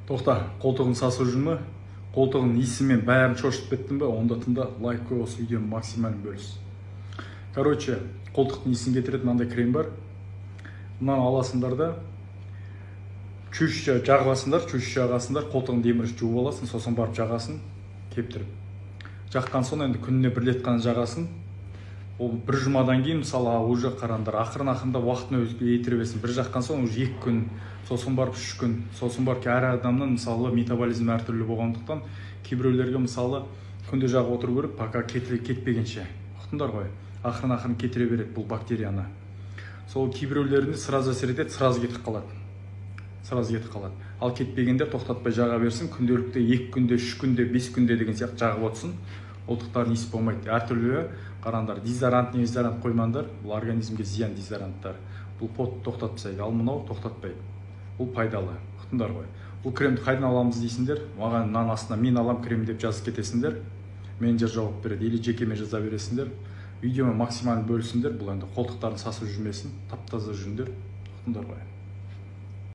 Тоқта, қолтығын сасып жүрмі? Қолтығын иісімен бәрін шошып кеттің бе? Онда тыңда, лайк қой, осы видеоны максимально бөліс. Короче, қолтықтың иісін кетіретін мынандай крем бар. Мынаны аласыңдар да, чүш жағасыңдар, қолтығын деміріш жуып аласың, сосын барып жағасын, кептіріп. Жаққан соң енді күніне бір рет қана жағасын. Ол бір жұмадан кейін, мысалы, уже қарандар, ақырын-ақырында уақытын өзге етірбесін. Бір жаққан соң уже 2 күн, сосын барып 3 күн, сосын барып әр адамның, мысалы, метаболизм әртүрлі болғандықтан, кейбіреулерге, мысалы, күнде жағып отыру керек, пока кетпегенше. Ұқтыңдар ғой? Ақырын-ақырын кетіре береді бұл бактерияны. Сол кейбіреулерінде сразу әсер етеді, сразу кетіп қалады. Ал кетпегенде тоқтатпай жаға берсін, күнделікте 2 күнде, 3 күнде, 5 күнде деген сияқты жағып отырсын. Олдықтардың иісі болмайды. Әртүрлі қарандар, дезодорант, не дезодорант қоймаңдар, бұл организмге зиян дезодоранттар. Бұл пот тоқтатпайды, ал мынау тоқтатпайды. Бұл пайдалы. Ұқтыңдар ғой. Бұл кремді қайдан аламыз дейсіңдер? Маған мынаның астына мен алам крем деп жазып кетесіңдер. Менеджер жауап береді, или жекеме жаза бересіңдер. Видеоны максимально бөлісіңдер. Бұл енді қолтықтарын сасып жүрмесін, тап-таза жүріңдер. Ұқтыңдар ғой.